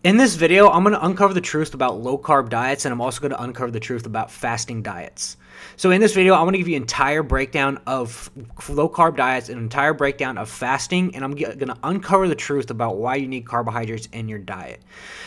In this video, I'm going to uncover the truth about low-carb diets, and I'm also going to uncover the truth about fasting diets. So in this video, I'm going to give you an entire breakdown of low-carb diets, an entire breakdown of fasting, and I'm going to uncover the truth about why you need carbohydrates in your diet.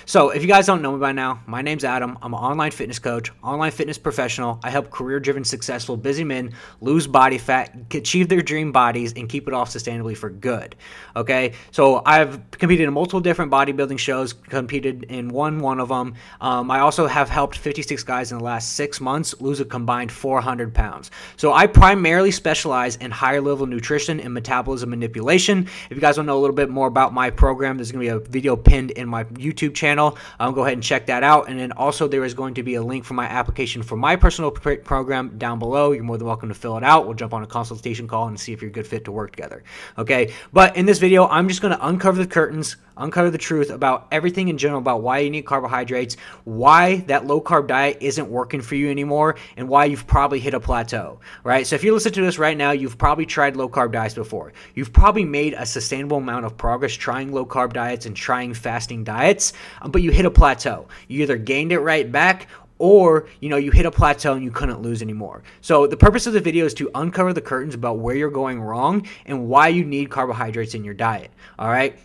So if you guys don't know me by now, my name's Adam. I'm an online fitness coach, online fitness professional. I help career-driven, successful, busy men lose body fat, achieve their dream bodies, and keep it off sustainably for good. Okay, so I've competed in multiple different bodybuilding shows, competed in one of them. I also have helped 56 guys in the last 6 months lose a combined 400 pounds. So I primarily specialize in higher level nutrition and metabolism manipulation. If you guys want to know a little bit more about my program, there's going to be a video pinned in my YouTube channel. Go ahead and check that out. And then also there is going to be a link for my application for my personal program down below. You're more than welcome to fill it out. We'll jump on a consultation call and see if you're a good fit to work together. Okay, but in this video, I'm just going to uncover the curtains, uncover the truth about everything in general about why you need carbohydrates, why that low-carb diet isn't working for you anymore, and why you've probably hit a plateau, right? So if you listen to this right now, you've probably tried low-carb diets before. You've probably made a sustainable amount of progress trying low-carb diets and trying fasting diets, but you hit a plateau. You either gained it right back, or, you hit a plateau and you couldn't lose anymore. So the purpose of the video is to uncover the curtains about where you're going wrong and why you need carbohydrates in your diet, all right?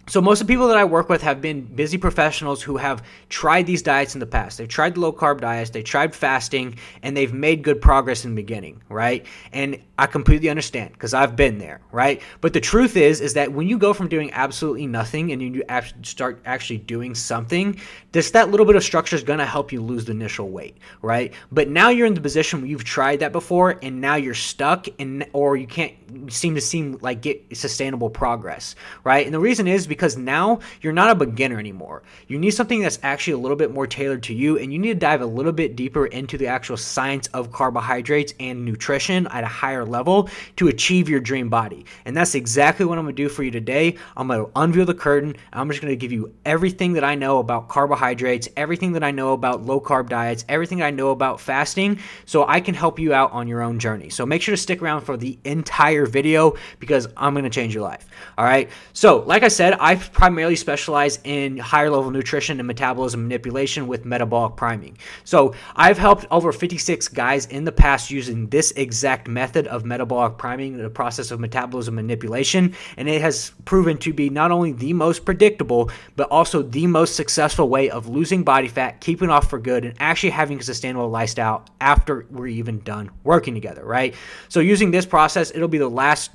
So most of the people that I work with have been busy professionals who have tried these diets in the past. They've tried the low-carb diets, they tried fasting, and they've made good progress in the beginning, right? And I completely understand because I've been there, right? But the truth is that when you go from doing absolutely nothing and you start actually doing something, that little bit of structure is going to help you lose the initial weight, right? But now you're in the position where you've tried that before and now you're stuck or you can't seem like get sustainable progress, right? And the reason is because now you're not a beginner anymore. You need something that's actually a little bit more tailored to you, and you need to dive a little bit deeper into the actual science of carbohydrates and nutrition at a higher level to achieve your dream body. And that's exactly what I'm going to do for you today. I'm going to unveil the curtain. I'm just going to give you everything that I know about carbohydrates, everything that I know about low-carb diets, everything I know about fasting, so I can help you out on your own journey. So make sure to stick around for the entire video because I'm going to change your life. All right. So like I said, I primarily specialize in higher level nutrition and metabolism manipulation with metabolic priming. So I've helped over 56 guys in the past using this exact method of metabolic priming, the process of metabolism manipulation, and it has proven to be not only the most predictable, but also the most successful way of losing body fat, keeping off for good, and actually having a sustainable lifestyle after we're even done working together, right? So using this process, it'll be the last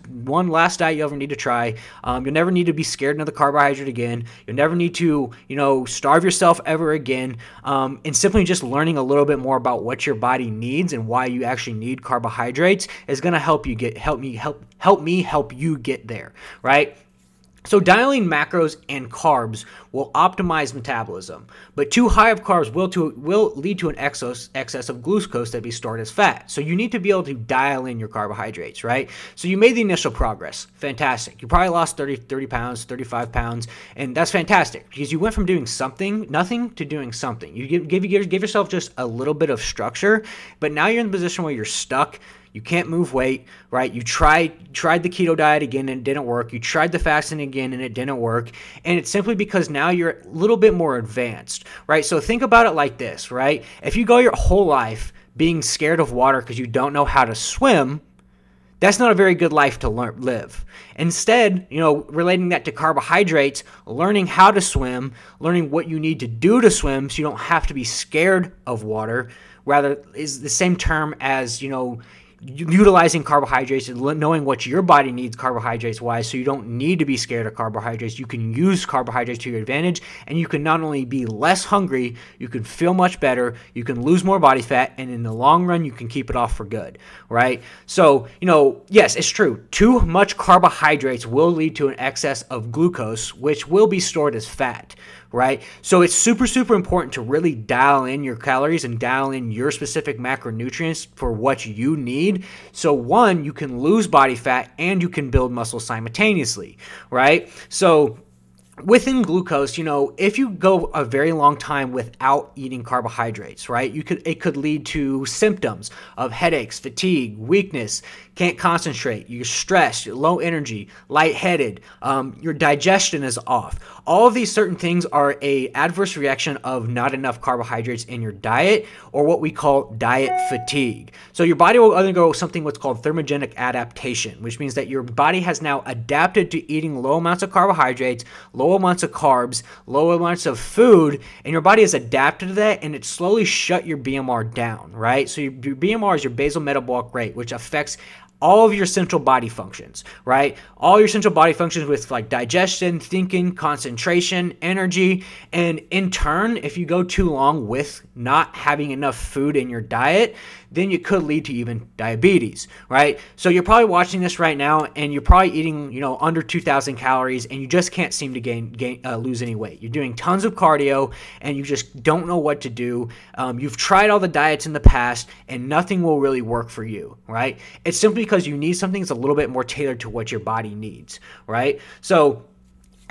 diet you ever need to try. You'll never need to be scared of the carbohydrate again. You'll never need to, starve yourself ever again. And simply just learning a little bit more about what your body needs and why you actually need carbohydrates is going to help me help you get there, right? So dialing macros and carbs will optimize metabolism, but too high of carbs will lead to an excess of glucose that be stored as fat. So you need to be able to dial in your carbohydrates, right? So you made the initial progress. Fantastic. You probably lost 30 pounds, 35 pounds, and that's fantastic because you went from doing nothing to doing something. You give yourself just a little bit of structure, but now you're in the position where you're stuck. You can't move weight, right? You tried the keto diet again and it didn't work. You tried the fasting again and it didn't work. And it's simply because now you're a little bit more advanced, right? So think about it like this, right? If you go your whole life being scared of water because you don't know how to swim, that's not a very good life to live. Instead, relating that to carbohydrates, learning how to swim, learning what you need to do to swim so you don't have to be scared of water, rather is the same term as, utilizing carbohydrates and knowing what your body needs carbohydrates wise, so you don't need to be scared of carbohydrates. You can use carbohydrates to your advantage, and you can not only be less hungry, you can feel much better, you can lose more body fat, and in the long run you can keep it off for good, right? So yes, it's true, too much carbohydrates will lead to an excess of glucose, which will be stored as fat, right? So it's super important to really dial in your calories and dial in your specific macronutrients for what you need. So one, you can lose body fat and you can build muscle simultaneously, right? So within glucose, if you go a very long time without eating carbohydrates, right, it could lead to symptoms of headaches, fatigue, weakness, can't concentrate, you're stressed, you're low energy, lightheaded, your digestion is off. All of these certain things are a adverse reaction of not enough carbohydrates in your diet, or what we call diet fatigue. So your body will undergo something what's called thermogenic adaptation, which means that your body has now adapted to eating low amounts of carbohydrates, low amounts of carbs, low amounts of food, and your body has adapted to that, and it slowly shut your BMR down, right? So your BMR is your basal metabolic rate, which affects all of your central body functions, right? All your central body functions with like digestion, thinking, concentration, energy, and in turn, if you go too long with not having enough food in your diet, then it could lead to even diabetes, right? So you're probably watching this right now and you're probably eating, under 2,000 calories and you just can't seem to lose any weight. You're doing tons of cardio and you just don't know what to do. You've tried all the diets in the past and nothing will really work for you, right? It's simply because you need something that's a little bit more tailored to what your body needs, right? So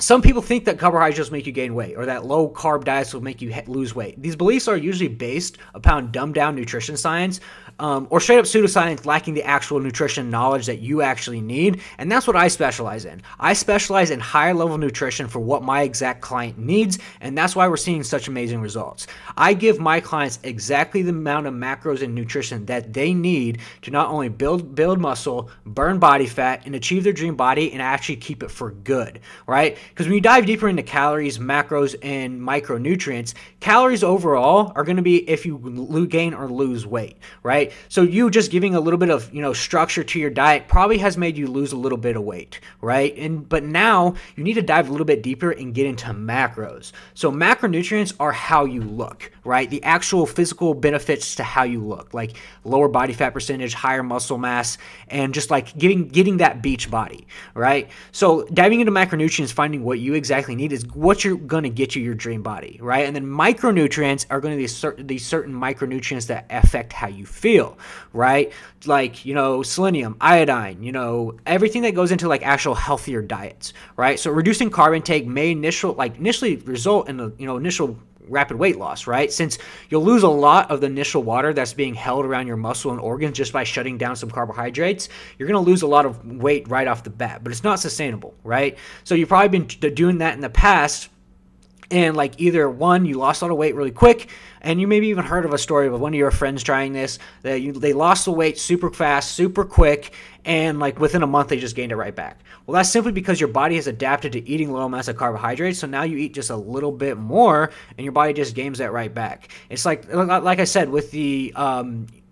some people think that carbohydrates make you gain weight or that low carb diets will make you lose weight. These beliefs are usually based upon dumbed down nutrition science or straight up pseudoscience lacking the actual nutrition knowledge that you actually need. And that's what I specialize in. I specialize in higher level nutrition for what my exact client needs. And that's why we're seeing such amazing results. I give my clients exactly the amount of macros and nutrition that they need to not only build muscle, burn body fat, and achieve their dream body and actually keep it for good, right? Because when you dive deeper into calories, macros, and micronutrients, calories overall are going to be if you gain or lose weight, right? So you just giving a little bit of, structure to your diet probably has made you lose a little bit of weight, right? But now you need to dive a little bit deeper and get into macros. So macronutrients are how you look, right? The actual physical benefits to how you look, like lower body fat percentage, higher muscle mass, and just like getting that beach body, right? So diving into macronutrients, finding what you exactly need is what you're going to get you your dream body, right? And then micronutrients are going to be these certain micronutrients that affect how you feel, right? Like, selenium, iodine, everything that goes into like actual healthier diets, right? So reducing carb intake may initially result in initial rapid weight loss, right? Since you'll lose a lot of the initial water that's being held around your muscle and organs just by shutting down some carbohydrates, you're going to lose a lot of weight right off the bat, but it's not sustainable, right? So you've probably been doing that in the past, and like either one, you lost a lot of weight really quick, and you maybe even heard of a story of one of your friends trying this, that they lost the weight super fast, super quick, and like within a month they just gained it right back. Well, that's simply because your body has adapted to eating low amounts of carbohydrates, so now you eat just a little bit more and your body just gains that right back. It's like I said with the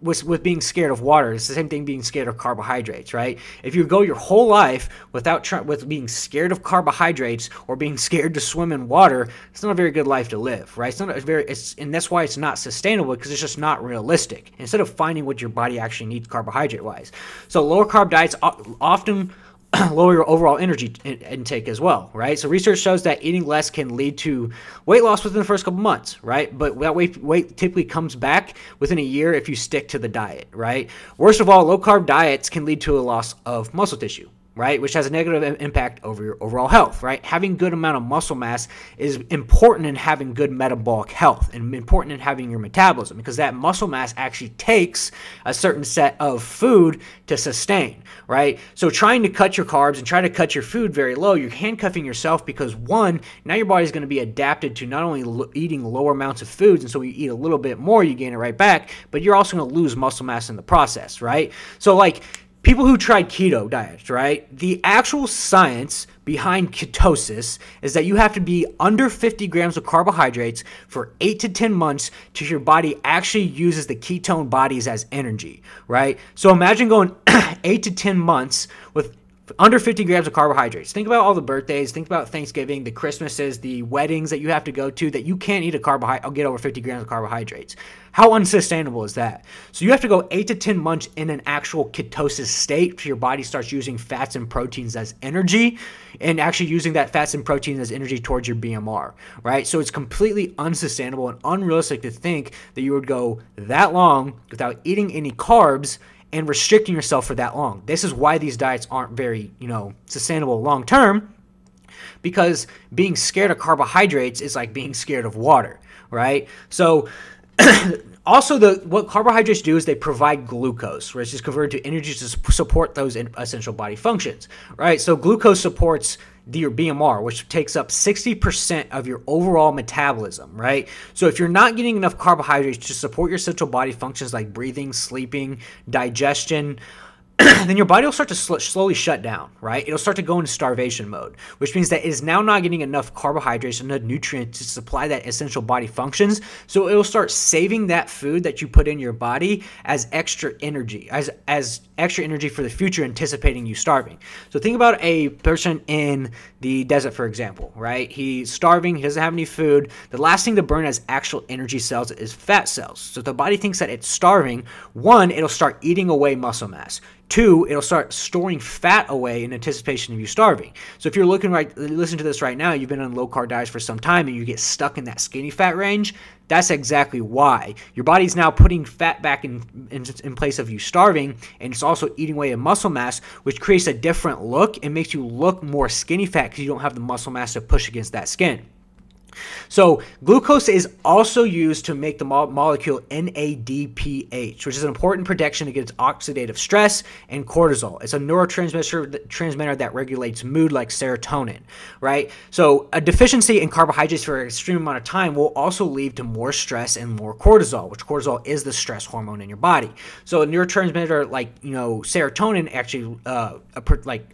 with being scared of water, it's the same thing being scared of carbohydrates, right? If you go your whole life with being scared of carbohydrates or being scared to swim in water, it's not a very good life to live, right? And that's why it's not sustainable, because it's just not realistic. Instead of finding what your body actually needs carbohydrate wise, so lower carb diets often lower your overall energy intake as well, right? So research shows that eating less can lead to weight loss within the first couple months, right? But that weight typically comes back within a year if you stick to the diet, right? Worst of all, low carb diets can lead to a loss of muscle tissue, right? Which has a negative impact over your overall health, right? Having good amount of muscle mass is important in having good metabolic health and important in having your metabolism, because that muscle mass actually takes a certain set of food to sustain, right? So trying to cut your carbs and try to cut your food very low, you're handcuffing yourself, because one, now your body's going to be adapted to not only eating lower amounts of foods, and so you eat a little bit more, you gain it right back, but you're also going to lose muscle mass in the process, right? So like, people who tried keto diets, right? The actual science behind ketosis is that you have to be under 50 grams of carbohydrates for 8 to 10 months till your body actually uses the ketone bodies as energy, right? So imagine going 8 to 10 months with under 50 grams of carbohydrates. Think about all the birthdays, think about Thanksgiving, the Christmases, the weddings that you have to go to that you can't eat get over 50 grams of carbohydrates. How unsustainable is that? So you have to go 8 to 10 months in an actual ketosis state till your body starts using fats and proteins as energy, and actually using that fats and proteins as energy towards your BMR, right? So it's completely unsustainable and unrealistic to think that you would go that long without eating any carbs and restricting yourself for that long. This is why these diets aren't very, sustainable long term, because being scared of carbohydrates is like being scared of water, right? So also, what carbohydrates do is they provide glucose, which is converted to energy to support those essential body functions, right? So glucose supports your BMR, which takes up 60% of your overall metabolism, right? So if you're not getting enough carbohydrates to support your essential body functions like breathing, sleeping, digestion, then your body will start to slowly shut down, right? It'll start to go into starvation mode, which means that it is now not getting enough carbohydrates and nutrients to supply that essential body functions. So it'll start saving that food that you put in your body as extra energy, as extra energy for the future, anticipating you starving. So think about a person in the desert, for example, right? He's starving, he doesn't have any food. The last thing to burn as actual energy cells is fat cells. So if the body thinks that it's starving, one, it'll start eating away muscle mass. Two, it'll start storing fat away in anticipation of you starving. So if you're listen to this right now, you've been on low carb diets for some time and you get stuck in that skinny fat range, that's exactly why. Your body's now putting fat back in place of you starving, and it's also eating away at muscle mass, which creates a different look and makes you look more skinny fat because you don't have the muscle mass to push against that skin. So glucose is also used to make the molecule NADPH, which is an important protection against oxidative stress and cortisol. It's a neurotransmitter that regulates mood like serotonin, right? So a deficiency in carbohydrates for an extreme amount of time will also lead to more stress and more cortisol, which cortisol is the stress hormone in your body. So a neurotransmitter like, serotonin actually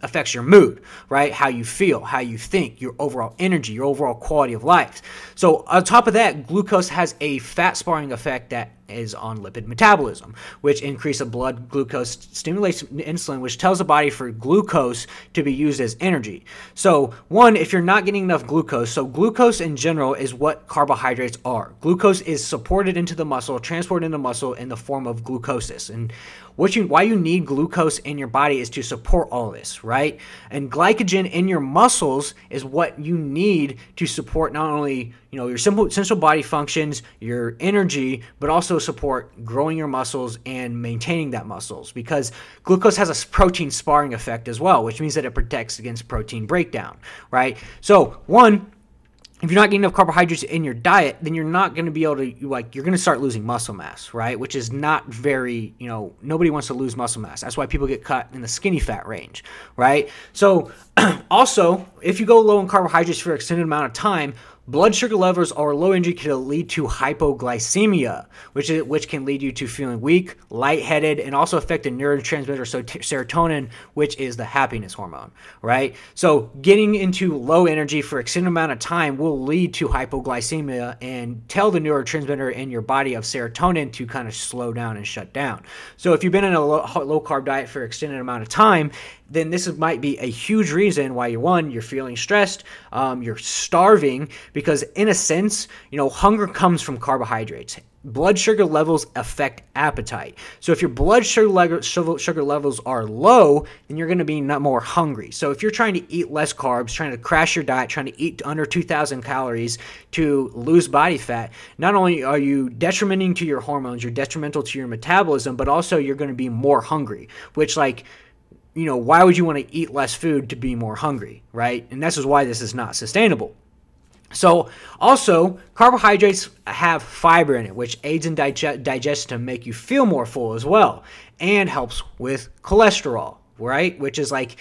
affects your mood, right? How you feel, how you think, your overall energy, your overall quality of life. So on top of that, glucose has a fat sparring effect that is on lipid metabolism, which increase of blood glucose stimulates insulin, which tells the body for glucose to be used as energy. So one, if you're not getting enough glucose, so glucose in general is what carbohydrates are. Glucose is supported into the muscle, transported into muscle in the form of glucosis. And why you need glucose in your body is to support all this, right? And glycogen in your muscles is what you need to support not only your essential body functions, your energy, but also support growing your muscles and maintaining that muscles, because glucose has a protein sparring effect as well, which means that it protects against protein breakdown, right? So one, if you're not getting enough carbohydrates in your diet, then you're not going to be able to, you're going to start losing muscle mass, right? Which is not very, nobody wants to lose muscle mass. That's why people get cut in the skinny fat range, right? So also, if you go low in carbohydrates for an extended amount of time, blood sugar levels or low energy can lead to hypoglycemia, which can lead you to feeling weak, lightheaded, and also affect the neurotransmitter serotonin, which is the happiness hormone, right? So getting into low energy for an extended amount of time will lead to hypoglycemia and tell the neurotransmitter in your body of serotonin to kind of slow down and shut down. So if you've been in a low carb diet for an extended amount of time, then this might be a huge reason why you're feeling stressed, you're starving, because in a sense, hunger comes from carbohydrates. Blood sugar levels affect appetite. So if your blood sugar levels are low, then you're going to be more hungry. So if you're trying to eat less carbs, trying to crash your diet, trying to eat under 2,000 calories to lose body fat, not only are you detrimenting to your hormones, you're detrimental to your metabolism, but also you're going to be more hungry, which why would you want to eat less food to be more hungry, right? And this is why this is not sustainable. So also, carbohydrates have fiber in it, which aids in digestion to make you feel more full as well, and helps with cholesterol, right? Which is what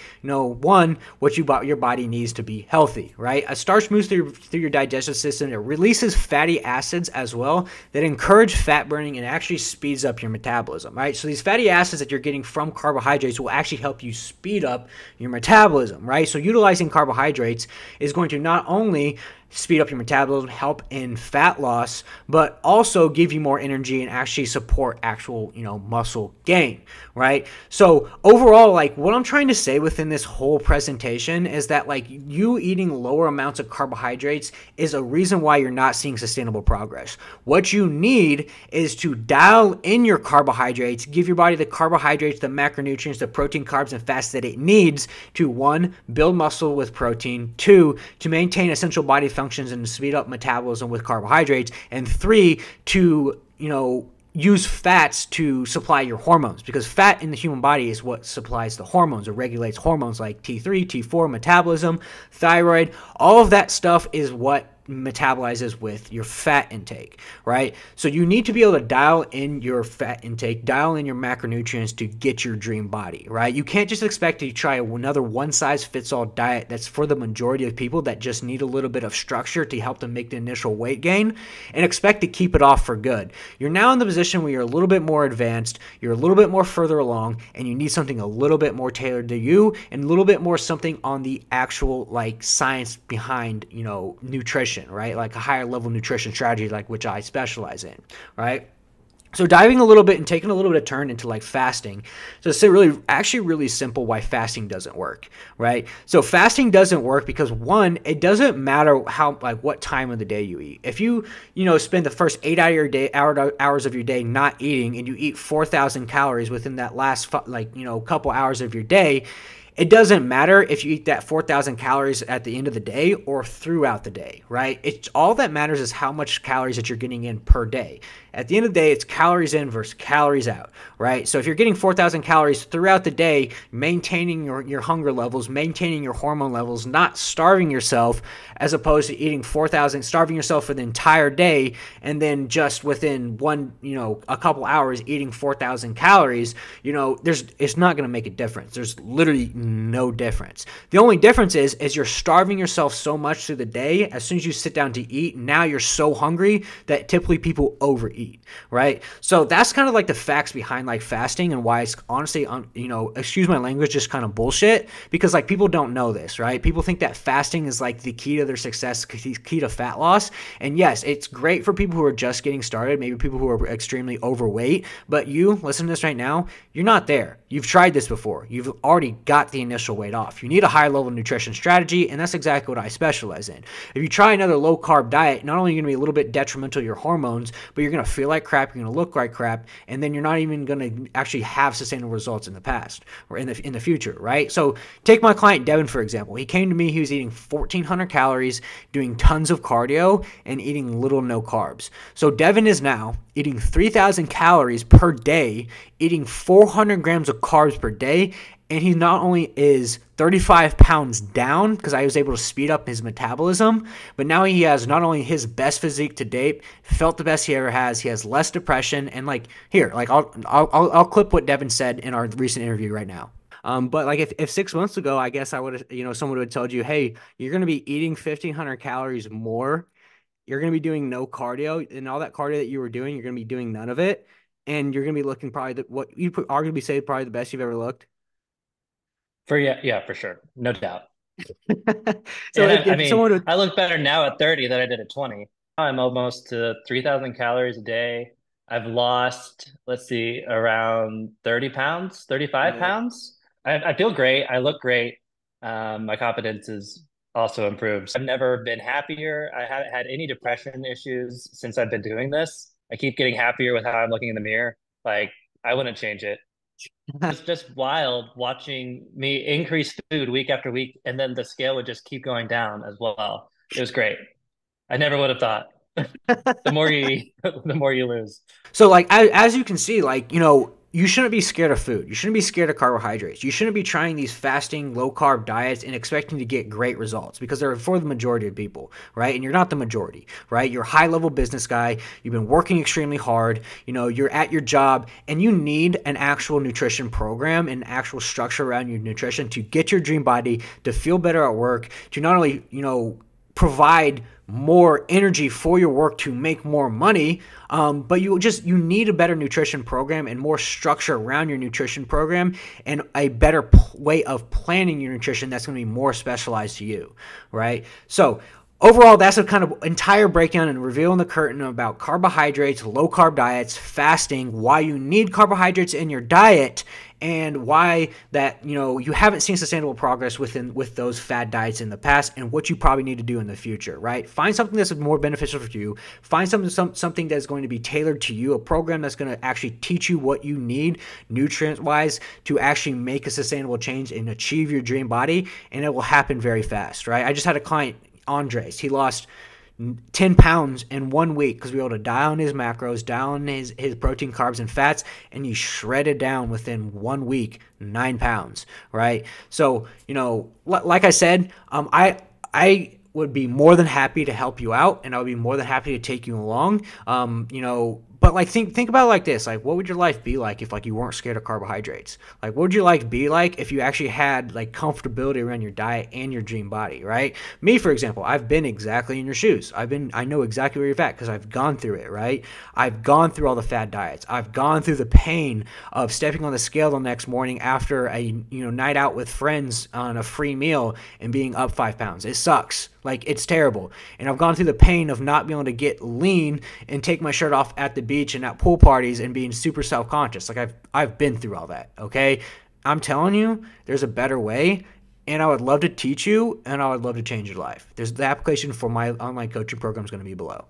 your body needs to be healthy, right? A starch moves through your digestive system. It releases fatty acids as well that encourage fat burning and actually speeds up your metabolism, right? So these fatty acids that you're getting from carbohydrates will actually help you speed up your metabolism, right? So utilizing carbohydrates is going to not only speed up your metabolism, help in fat loss, but also give you more energy and actually support actual, muscle gain, right? So overall, what I'm trying to say within this whole presentation is that you eating lower amounts of carbohydrates is a reason why you're not seeing sustainable progress. What you need is to dial in your carbohydrates, give your body the carbohydrates, the macronutrients, the protein, carbs, and fats that it needs to, one, build muscle with protein, two, to maintain essential body functions and to speed up metabolism with carbohydrates, and three, to use fats to supply your hormones, because fat in the human body is what supplies the hormones or regulates hormones like T3, T4, metabolism, thyroid. All of that stuff is what metabolizes with your fat intake, right? So you need to be able to dial in your fat intake, dial in your macronutrients to get your dream body, right? You can't just expect to try another one-size-fits-all diet that's for the majority of people that just need a little bit of structure to help them make the initial weight gain and expect to keep it off for good. You're now in the position where you're a little bit more advanced, you're a little bit more further along, and you need something a little bit more tailored to you and a little bit more something on the actual like science behind, you know, nutrition, right? Like a higher level nutrition strategy, like which I specialize in, right? So diving a little bit and taking a little bit of turn into like fasting. So it's really simple why fasting doesn't work, right? So fasting doesn't work because one, it doesn't matter how, like what time of the day you eat. If you spend the first 8 hours of your day not eating and you eat 4,000 calories within that last couple hours of your day, it doesn't matter if you eat that 4,000 calories at the end of the day or throughout the day, right? It's all that matters is how much calories that you're getting in per day. At the end of the day, it's calories in versus calories out, right? So if you're getting 4,000 calories throughout the day, maintaining your hunger levels, maintaining your hormone levels, not starving yourself, as opposed to eating 4,000, starving yourself for the entire day, and then just within a couple hours eating 4,000 calories, it's not going to make a difference. There's literally no difference. The only difference is you're starving yourself so much through the day. As soon as you sit down to eat, now you're so hungry that typically people overeat, right? So that's kind of like the facts behind like fasting and why it's honestly, excuse my language, just kind of bullshit, because like people don't know this, right? People think that fasting is like the key to their success, key to fat loss. And yes, it's great for people who are just getting started, maybe people who are extremely overweight, but you listen to this right now, you're not there. You've tried this before. You've already got the initial weight off. You need a higher level nutrition strategy, and that's exactly what I specialize in. If you try another low carb diet, not only are you going to be a little bit detrimental to your hormones, but you're going to feel like crap, you're going to look like crap, and then you're not even going to actually have sustainable results in the past or in the future, right? So take my client Devon, for example. He came to me, he was eating 1,400 calories, doing tons of cardio, and eating little no carbs. So Devon is now eating 3,000 calories per day, eating 400 grams of carbs per day, and he not only is 35 pounds down because I was able to speed up his metabolism, but now he has not only his best physique to date, felt the best he ever has. He has less depression, and I'll clip what Devon said in our recent interview right now. But like if 6 months ago, I guess I would have, someone would have told you, hey, you're going to be eating 1,500 calories more. You're going to be doing no cardio, and all that cardio that you were doing, you're going to be doing none of it. And you're going to be looking probably what you arguably say probably the best you've ever looked. Yeah, for sure. No doubt. So And if someone would, I look better now at 30 than I did at 20. I'm almost to 3,000 calories a day. I've lost, let's see, around 30 pounds, 35 yeah. pounds. I feel great. I look great. My confidence is also improved. I've never been happier. I haven't had any depression issues since I've been doing this. I keep getting happier with how I'm looking in the mirror. Like, I wouldn't change it. It's just wild watching me increase food week after week, and then the scale would just keep going down as well. It was great. I never would have thought. The more you eat, the more you lose. So like as you can see, like you shouldn't be scared of food. You shouldn't be scared of carbohydrates. You shouldn't be trying these fasting, low carb diets and expecting to get great results because they're for the majority of people, right? And you're not the majority, right? You're a high level business guy. You've been working extremely hard. You're at your job and you need an actual nutrition program and actual structure around your nutrition to get your dream body, to feel better at work, to not only, provide more energy for your work to make more money, but you need a better nutrition program and more structure around your nutrition program and a better way of planning your nutrition that's going to be more specialized to you, right? So overall, that's a kind of entire breakdown and revealing the curtain about carbohydrates, low carb diets, fasting, why you need carbohydrates in your diet, and why that you haven't seen sustainable progress with those fad diets in the past, and what you probably need to do in the future, right? Find something that's more beneficial for you. Find something that's going to be tailored to you, a program that's going to actually teach you what you need nutrient-wise to actually make a sustainable change and achieve your dream body, and it will happen very fast, right? I just had a client, Andres. He lost 10 pounds in 1 week because we were able to dial in his macros, dial in his protein, carbs, and fats, and he shredded down within 1 week 9 pounds, right? So, like I said, I would be more than happy to help you out, and I would be more than happy to take you along. But like think about it like this: like, what would your life be like if like you weren't scared of carbohydrates? Like, what would your life be like if you actually had like comfortability around your diet and your dream body, right? Me, for example, I've been exactly in your shoes. I know exactly where you're at because I've gone through it, right? I've gone through all the fad diets. I've gone through the pain of stepping on the scale the next morning after a night out with friends on a free meal and being up 5 pounds. It sucks. Like, it's terrible. And I've gone through the pain of not being able to get lean and take my shirt off at the beach and at pool parties and being super self-conscious. Like, I've been through all that, okay? I'm telling you, there's a better way, and I would love to teach you, and I would love to change your life. The application for my online coaching program is going to be below.